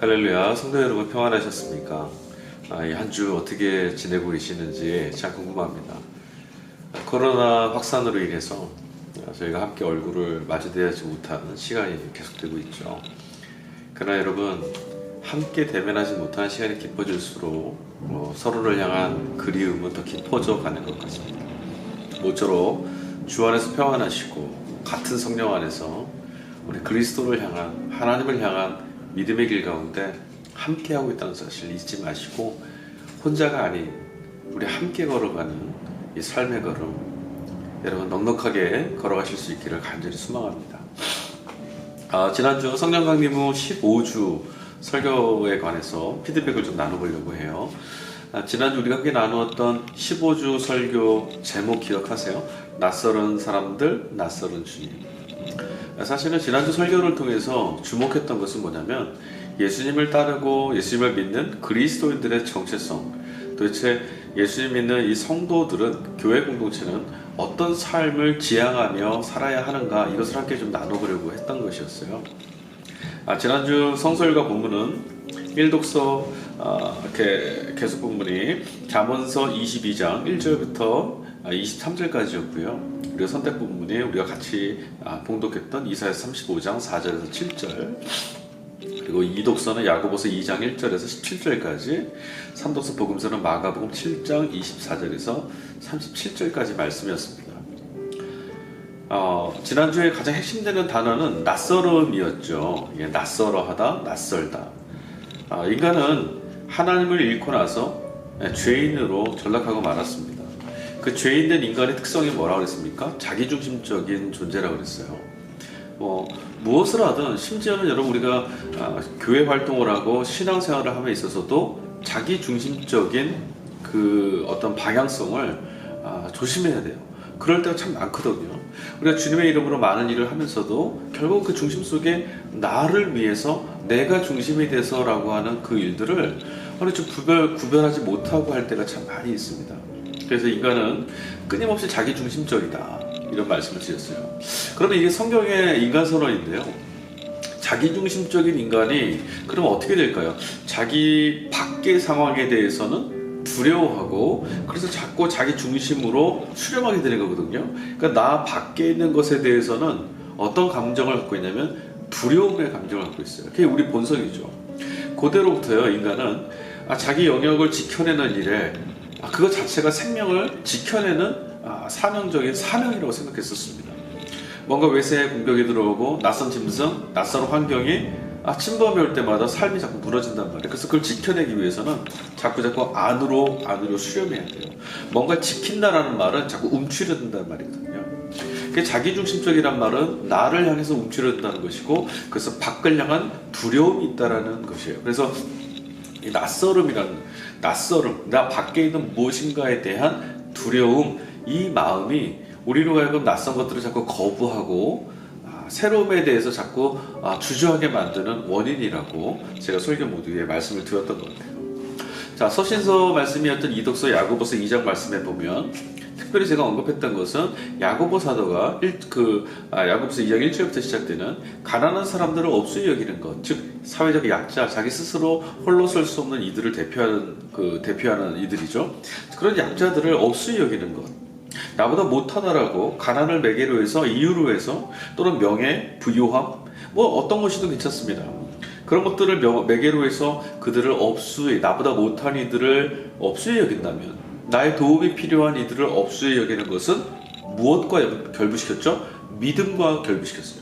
할렐루야, 성도 여러분 평안하셨습니까? 이 한 주 어떻게 지내고 계시는지 참 궁금합니다. 코로나 확산으로 인해서 저희가 함께 얼굴을 마주대하지 못하는 시간이 계속되고 있죠. 그러나 여러분, 함께 대면하지 못하는 시간이 깊어질수록 서로를 향한 그리움은 더 깊어져 가는 것 같습니다. 모쪼록 주 안에서 평안하시고 같은 성령 안에서 우리 그리스도를 향한, 하나님을 향한 믿음의 길 가운데 함께하고 있다는 사실 잊지 마시고 혼자가 아닌 우리 함께 걸어가는 이 삶의 걸음, 여러분 넉넉하게 걸어가실 수 있기를 간절히 소망합니다. 지난주 성령 강림 후 15주 설교에 관해서 피드백을 좀 나눠보려고 해요. 지난주 우리가 함께 나누었던 15주 설교 제목 기억하세요? 낯설은 사람들, 낯설은 주님. 사실은 지난주 설교를 통해서 주목했던 것은 뭐냐면 예수님을 따르고 예수님을 믿는 그리스도인들의 정체성, 도대체 예수님 믿는 이 성도들은, 교회 공동체는 어떤 삶을 지향하며 살아야 하는가, 이것을 함께 좀 나눠보려고 했던 것이었어요. 지난주 성서일과 본문은 1독서 이렇게 계속 본문이 잠언서 22장 1절부터 23절까지였고요. 그리고 선택 본문이 우리가 같이 봉독했던 이사야서 35장 4절에서 7절, 그리고 2독서는 야고보서 2장 1절에서 17절까지, 3독서 복음서는 마가복음 7장 24절에서 37절까지 말씀이었습니다. 지난주에 가장 핵심되는 단어는 낯설음이었죠. 낯설어하다, 낯설다. 인간은 하나님을 잃고 나서 죄인으로 전락하고 말았습니다. 그 죄인된 인간의 특성이 뭐라고 그랬습니까? 자기중심적인 존재라고 그랬어요. 무엇을 하든, 심지어는 여러분 우리가 교회 활동을 하고 신앙생활을 함에 있어서도 자기중심적인 그 어떤 방향성을 조심해야 돼요. 그럴 때가 참 많거든요. 우리가 주님의 이름으로 많은 일을 하면서도 결국 그 중심 속에 나를 위해서, 내가 중심이 돼서라고 하는 그 일들을 좀 구별하지 못하고 할 때가 참 많이 있습니다. 그래서 인간은 끊임없이 자기중심적이다, 이런 말씀을 드렸어요. 그러면 이게 성경의 인간 선언인데요, 자기중심적인 인간이 그러면 어떻게 될까요? 자기 밖의 상황에 대해서는 두려워하고, 그래서 자꾸 자기 중심으로 수렴하게 되는 거거든요. 그러니까 나 밖에 있는 것에 대해서는 어떤 감정을 갖고 있냐면 두려움의 감정을 갖고 있어요. 그게 우리 본성이죠. 그대로부터요, 인간은 자기 영역을 지켜내는 일에 그것 자체가 생명을 지켜내는 사명적인 사명이라고 생각했었습니다. 뭔가 외세의 공격이 들어오고 낯선 짐승, 낯선 환경이 침범이 올 때마다 삶이 자꾸 무너진단 말이에요. 그래서 그걸 지켜내기 위해서는 자꾸 안으로 수렴해야 돼요. 뭔가 지킨다라는 말은 자꾸 움츠려든다는 말이거든요. 자기중심적이란 말은 나를 향해서 움츠려든다는 것이고, 그래서 밖을 향한 두려움이 있다라는 것이에요. 그래서 이 낯설음, 나 밖에 있는 무엇인가에 대한 두려움, 이 마음이 우리로 하여금 낯선 것들을 자꾸 거부하고 새로움에 대해서 자꾸 주저하게 만드는 원인이라고 제가 설교 모두에 말씀을 드렸던 것 같아요. 서신서 말씀이었던 이독서 야고보서 2장 말씀에 보면 특별히 제가 언급했던 것은 야고보 사도가 야고보서 2장 1절부터 시작되는 가난한 사람들을 업수히 여기는 것, 즉 사회적 약자, 자기 스스로 홀로 설 수 없는 이들을 대표하는 이들이죠. 그런 약자들을 업수히 여기는 것, 나보다 못하다라고 가난을 매개로 해서, 이유로 해서, 또는 명예, 부유함, 어떤 것이든 괜찮습니다. 그런 것들을 매개로 해서 그들을 업수히, 나보다 못한 이들을 업수히 여긴다면, 나의 도움이 필요한 이들을 업수히 여기는 것은 무엇과 결부시켰죠? 믿음과 결부시켰어요.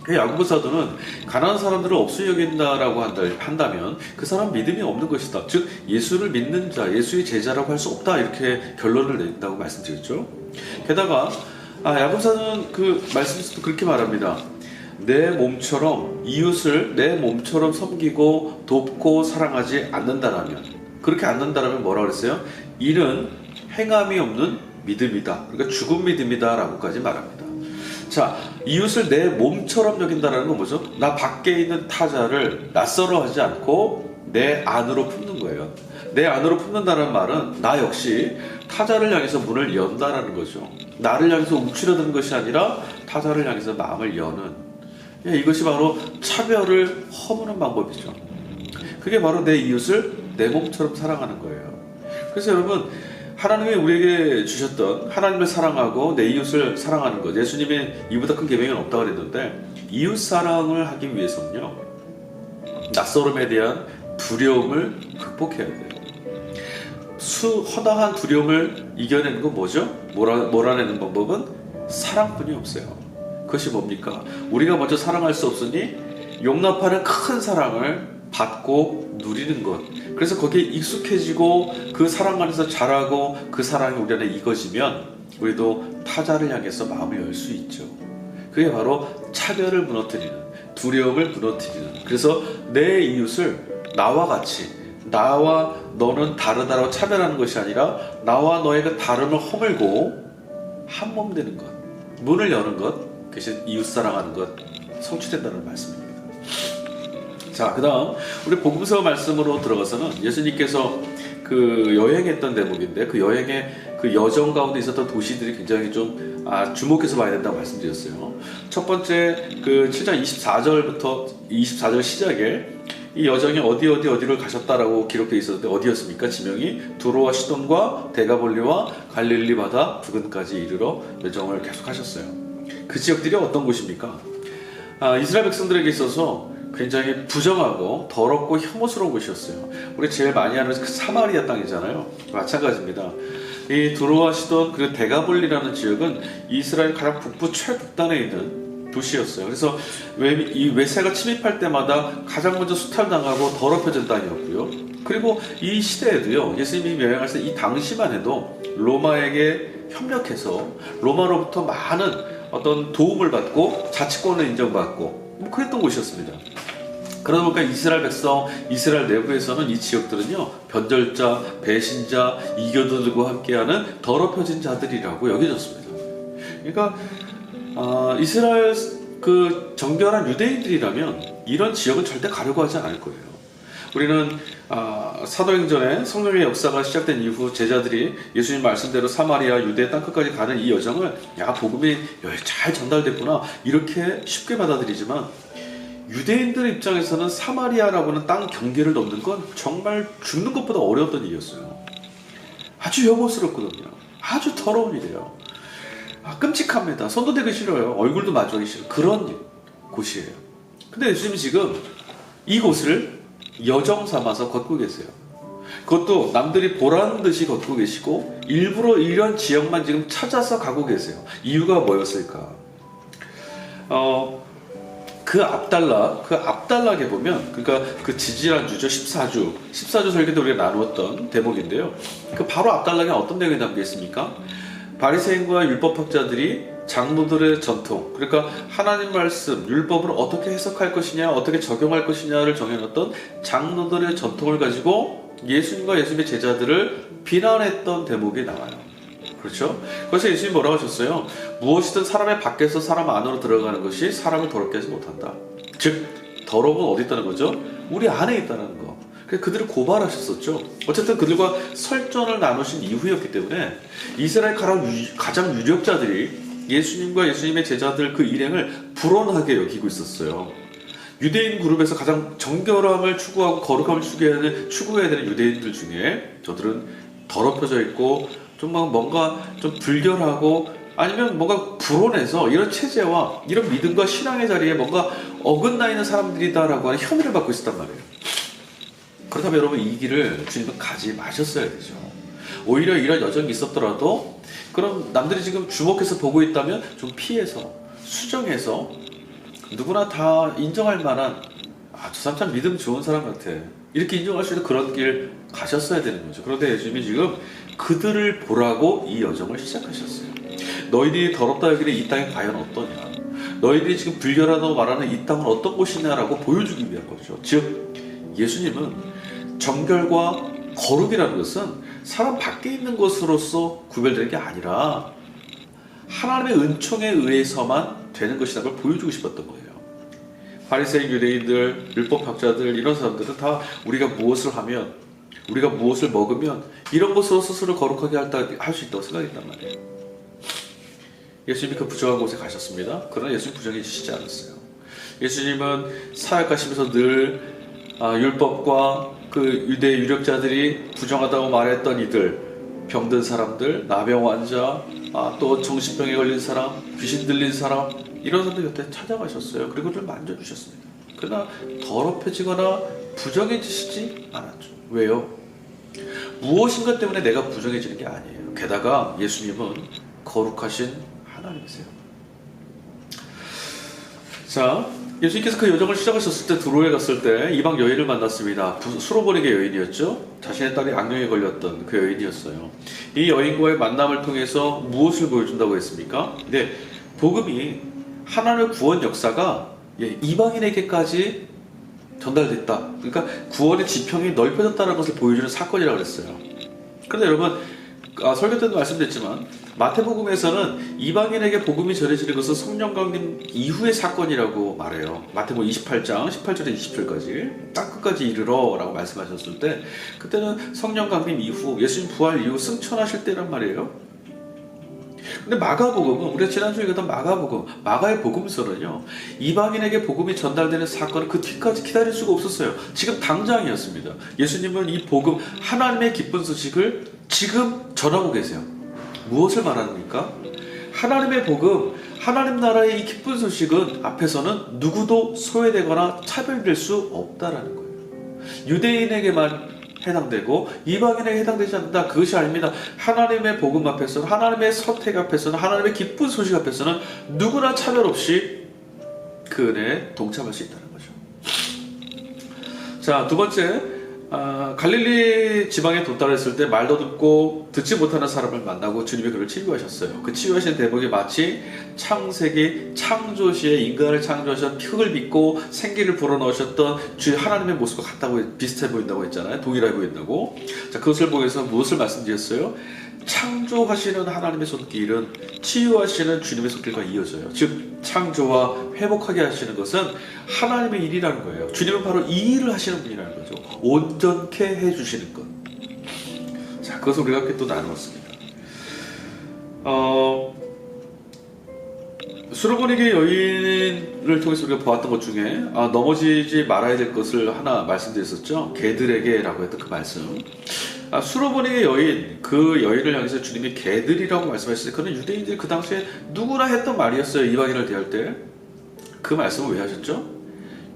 야고보 사도는 가난한 사람들을 업수히 여긴다라고 한다면 그 사람 믿음이 없는 것이다. 즉 예수를 믿는 자, 예수의 제자라고 할 수 없다, 이렇게 결론을 낸다고 말씀드렸죠. 게다가 야고보 사도는 그 말씀에서도 그렇게 말합니다. 내 몸처럼, 이웃을 내 몸처럼 섬기고 돕고 사랑하지 않는다라면, 그렇게 않는다라면 뭐라고 그랬어요? 이는 행함이 없는 믿음이다. 그러니까 죽은 믿음이다 라고까지 말합니다. 이웃을 내 몸처럼 여긴다는 건 뭐죠? 나 밖에 있는 타자를 낯설어 하지 않고 내 안으로 품는 거예요. 내 안으로 품는다는 말은 나 역시 타자를 향해서 문을 연다라는 거죠. 나를 향해서 움츠려드는 것이 아니라 타자를 향해서 마음을 여는, 이것이 바로 차별을 허무는 방법이죠. 그게 바로 내 이웃을 내 몸처럼 사랑하는 거예요. 그래서 여러분, 하나님이 우리에게 주셨던 하나님을 사랑하고 내 이웃을 사랑하는 것, 예수님이 이보다 큰 계명은 없다고 그랬는데, 이웃 사랑을 하기 위해서는요, 낯설음에 대한 두려움을 극복해야 돼요. 허다한 두려움을 이겨내는 건 뭐죠? 몰아내는 방법은 사랑뿐이 없어요. 그것이 뭡니까? 우리가 먼저 사랑할 수 없으니 용납하는 큰 사랑을 받고 누리는 것. 그래서 거기에 익숙해지고 그 사랑 안에서 자라고 그 사랑이 우리 안에 익어지면 우리도 타자를 향해서 마음을 열 수 있죠. 그게 바로 차별을 무너뜨리는, 두려움을 무너뜨리는, 그래서 내 이웃을 나와 같이, 나와 너는 다르다라고 차별하는 것이 아니라 나와 너의 그 다름을 허물고 한 몸 되는 것, 문을 여는 것, 그것이 이웃 사랑하는 것, 성취된다는 말씀입니다. 자, 그 다음 우리 복음서 말씀으로 들어가서는 예수님께서 그 여행했던 대목인데, 그 여행의 그 여정 가운데 있었던 도시들이 굉장히 좀 주목해서 봐야 된다고 말씀드렸어요. 첫 번째 그 7장 24절 시작에 이 여정이 어디를 가셨다라고 기록되어 있었는데 어디였습니까? 지명이 두로와 시돈과 데가볼리와 갈릴리 바다 부근까지 이르러 여정을 계속하셨어요. 그 지역들이 어떤 곳입니까? 이스라엘 백성들에게 있어서 굉장히 부정하고 더럽고 혐오스러운 곳이었어요. 우리 제일 많이 아는 그 사마리아 땅이잖아요. 마찬가지입니다. 이 두로와 시돈 그리고 데가볼리라는 지역은 이스라엘 가장 북부 최북단에 있는 도시였어요. 그래서 이 외세가 침입할 때마다 가장 먼저 수탈당하고 더럽혀진 땅이었고요. 그리고 이 시대에도요, 예수님이 여행하실 때 이 당시만 해도 로마에게 협력해서 로마로부터 많은 어떤 도움을 받고 자치권을 인정받고 뭐 그랬던 곳이었습니다. 그러다 보니까 이스라엘 백성, 이스라엘 내부에서는 이 지역들은요, 변절자, 배신자, 이교도들과 함께하는 더럽혀진 자들이라고 여겨졌습니다. 그러니까 이스라엘 그 정결한 유대인들이라면 이런 지역은 절대 가려고 하지 않을 거예요. 우리는 사도행전에 성령의 역사가 시작된 이후 제자들이 예수님 말씀대로 사마리아, 유대 땅끝까지 가는 이 여정을 복음이 잘 전달됐구나 이렇게 쉽게 받아들이지만, 유대인들 입장에서는 사마리아라고는 땅 경계를 넘는 건 정말 죽는 것보다 어려웠던 일이었어요. 아주 혐오스럽거든요. 아주 더러운 일이에요. 끔찍합니다. 손도 대기 싫어요. 얼굴도 마주하기 싫어요. 그런 곳이에요. 근데 예수님이 지금 이곳을 여정 삼아서 걷고 계세요. 그것도 남들이 보라는 듯이 걷고 계시고 일부러 이런 지역만 지금 찾아서 가고 계세요. 이유가 뭐였을까? 그 앞달락에 보면, 그러니까 그 지지난주죠. 14주 설교 때 우리가 나누었던 대목인데요. 그 바로 앞달락에 어떤 내용이 담겨 있습니까? 바리새인과 율법학자들이 장로들의 전통, 그러니까 하나님 말씀, 율법을 어떻게 해석할 것이냐, 어떻게 적용할 것이냐를 정해놨던 장로들의 전통을 가지고 예수님과 예수님의 제자들을 비난했던 대목이 나와요. 그렇죠? 그래서 예수님이 뭐라고 하셨어요? 무엇이든 사람의 밖에서 사람 안으로 들어가는 것이 사람을 더럽게 하지 못한다. 즉, 더러움은 어디 있다는 거죠? 우리 안에 있다는 거. 그래서 그들을 고발하셨었죠. 어쨌든 그들과 설전을 나누신 이후였기 때문에 이스라엘 가장 유력자들이 예수님과 예수님의 제자들 그 일행을 불온하게 여기고 있었어요. 유대인 그룹에서 가장 정결함을 추구하고 거룩함을 추구해야 되는 유대인들 중에 저들은 더럽혀져 있고 좀 뭔가 좀 불결하고 아니면 뭔가 불온해서 이런 체제와 이런 믿음과 신앙의 자리에 뭔가 어긋나 있는 사람들이다라고 하는 혐의를 받고 있었단 말이에요. 그렇다면 여러분, 이 길을 주님은 가지 마셨어야 되죠. 오히려 이런 여정이 있었더라도 그럼 남들이 지금 주목해서 보고 있다면 좀 피해서 수정해서 누구나 다 인정할 만한 저 사람 참 믿음 좋은 사람 같아 이렇게 인정할 수 있는 그런 길 가셨어야 되는 거죠. 그런데 예수님이 지금 그들을 보라고 이 여정을 시작하셨어요. 너희들이 더럽다 여기는 이 땅이 과연 어떠냐, 너희들이 지금 불결하다고 말하는 이 땅은 어떤 곳이냐라고 보여주기 위한 거죠. 즉 예수님은 정결과 거룩이라는 것은 사람 밖에 있는 것으로서 구별되는 게 아니라 하나님의 은총에 의해서만 되는 것이라는 걸 보여주고 싶었던 거예요. 바리새인 유대인들, 율법학자들 이런 사람들은 다 우리가 무엇을 하면, 우리가 무엇을 먹으면 이런 것으로 스스로 거룩하게 할 수 있다고 생각했단 말이에요. 예수님이 그 부정한 곳에 가셨습니다. 그러나 예수님 부정해 주시지 않았어요. 예수님은 사역하시면서 늘 율법과 그 유대 유력자들이 부정하다고 말했던 이들, 병든 사람들, 나병 환자, 또 정신병에 걸린 사람, 귀신 들린 사람, 이런 사람들 곁에 찾아가셨어요. 그리고 그를 만져주셨습니다. 그러나 더럽혀지거나 부정해지시지 않았죠. 왜요? 무엇인가 때문에 내가 부정해지는 게 아니에요. 게다가 예수님은 거룩하신 하나님이세요. 자, 예수님께서 그 여정을 시작하셨을 때 두로에 갔을 때 이방 여인을 만났습니다. 수로보니게 여인이었죠. 자신의 딸이 악령에 걸렸던 그 여인이었어요. 이 여인과의 만남을 통해서 무엇을 보여준다고 했습니까? 네, 복음이 하나님의 구원 역사가 이방인에게까지 전달됐다. 그러니까 구원의 지평이 넓혀졌다는 것을 보여주는 사건이라고 그랬어요. 그런데 여러분, 설교 때도 말씀드렸지만 마태복음에서는 이방인에게 복음이 전해지는 것은 성령 강림 이후의 사건이라고 말해요. 마태복음 28장 18절에서 20절까지 딱 끝까지 이르러 라고 말씀하셨을 때 그때는 성령 강림 이후, 예수님 부활 이후 승천하실 때란 말이에요. 근데 마가복음은, 우리가 지난주에 읽었던 마가복음, 마가의 복음서는요, 이방인에게 복음이 전달되는 사건은 그 뒤까지 기다릴 수가 없었어요. 지금 당장이었습니다. 예수님은 이 복음, 하나님의 기쁜 소식을 지금 전하고 계세요. 무엇을 말합니까? 하나님의 복음, 하나님 나라의 이 기쁜 소식은 앞에서는 누구도 소외되거나 차별될 수 없다라는 거예요. 유대인에게만 해당되고 이방인에게 해당되지 않는다. 그것이 아닙니다. 하나님의 복음 앞에서는, 하나님의 선택 앞에서는, 하나님의 기쁜 소식 앞에서는 누구나 차별 없이 그 은혜에 동참할 수 있다는 거죠. 자, 두 번째, 갈릴리 지방에 도달했을 때 말도 듣고 듣지 못하는 사람을 만나고 주님이 그를 치유하셨어요. 그 치유하신 대목이 마치 창세기 창조시에 인간을 창조하셔서 흙을 빚고 생기를 불어넣으셨던 주 하나님의 모습과 같다고, 비슷해 보인다고 했잖아요. 동일해 보인다고. 자, 그것을 보면서 무엇을 말씀드렸어요? 창조하시는 하나님의 손길은 치유하시는 주님의 손길과 이어져요. 즉 창조와 회복하게 하시는 것은 하나님의 일이라는 거예요. 주님은 바로 이 일을 하시는 분이라는 거죠. 온전케 해주시는 것. 자, 그것을 우리가 이렇게 또 나누었습니다. 수로보니게 여인을 통해서 우리가 보았던 것 중에 넘어지지 말아야 될 것을 하나 말씀드렸었죠. 개들에게라고 했던 그 말씀. 수로보니게 여인, 그 여인을 향해서 주님이 개들이라고 말씀하셨어요. 그는 유대인들이 그 당시에 누구나 했던 말이었어요. 이방인을 대할 때. 그 말씀을 왜 하셨죠?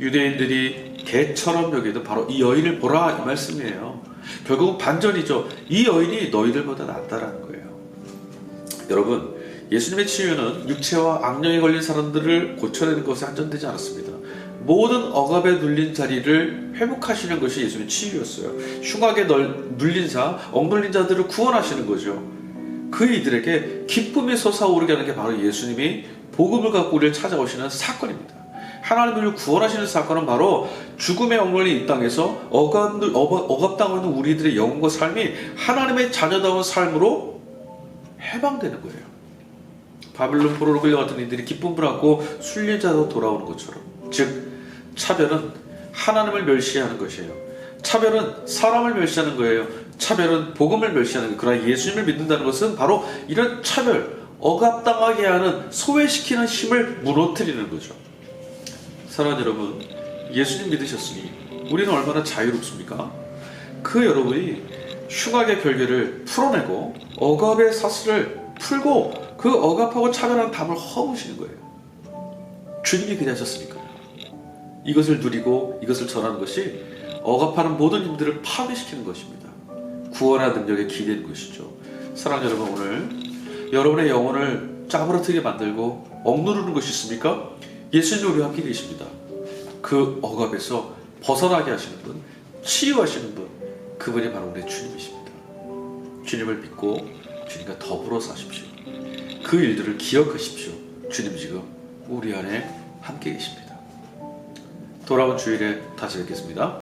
유대인들이 개처럼 여기는 바로 이 여인을 보라, 이 말씀이에요. 결국은 반전이죠. 이 여인이 너희들보다 낫다라는 거예요. 여러분, 예수님의 치유는 육체와 악령에 걸린 사람들을 고쳐내는 것에 한정되지 않았습니다. 모든 억압에 눌린 자리를 회복하시는 것이 예수님의 치유였어요. 흉악에 눌린 자, 억눌린 자들을 구원하시는 거죠. 그 이들에게 기쁨이 솟아오르게 하는 게 바로 예수님이 복음을 갖고 우리를 찾아오시는 사건입니다. 하나님을 구원하시는 사건은 바로 죽음의 억눌린 이 땅에서 억압당하고 있는 우리들의 영혼과 삶이 하나님의 자녀다운 삶으로 해방되는 거예요. 바빌론 포로로 끌려갔던 이들이 기쁨을 안고 순례자로 돌아오는 것처럼. 즉 차별은 하나님을 멸시하는 것이에요. 차별은 사람을 멸시하는 거예요. 차별은 복음을 멸시하는 거예요. 그러나 예수님을 믿는다는 것은 바로 이런 차별, 억압당하게 하는, 소외시키는 힘을 무너뜨리는 거죠. 사랑하는 여러분, 예수님 믿으셨으니 우리는 얼마나 자유롭습니까? 그 여러분이 흉악의 결계를 풀어내고 억압의 사슬을 풀고 그 억압하고 차별한 담을 허무시는 거예요. 주님이 그리 하셨으니까요. 이것을 누리고 이것을 전하는 것이 억압하는 모든 힘들을 파괴시키는 것입니다. 구원의 능력에 기대는 것이죠. 사랑하는 여러분, 오늘 여러분의 영혼을 짜부러뜨게 만들고 억누르는 것이 있습니까? 예수님이 우리와 함께 계십니다. 그 억압에서 벗어나게 하시는 분, 치유하시는 분, 그분이 바로 우리 주님이십니다. 주님을 믿고 주님과 더불어 사십시오. 그 일들을 기억하십시오. 주님 지금 우리 안에 함께 계십니다. 돌아온 주일에 다시 뵙겠습니다.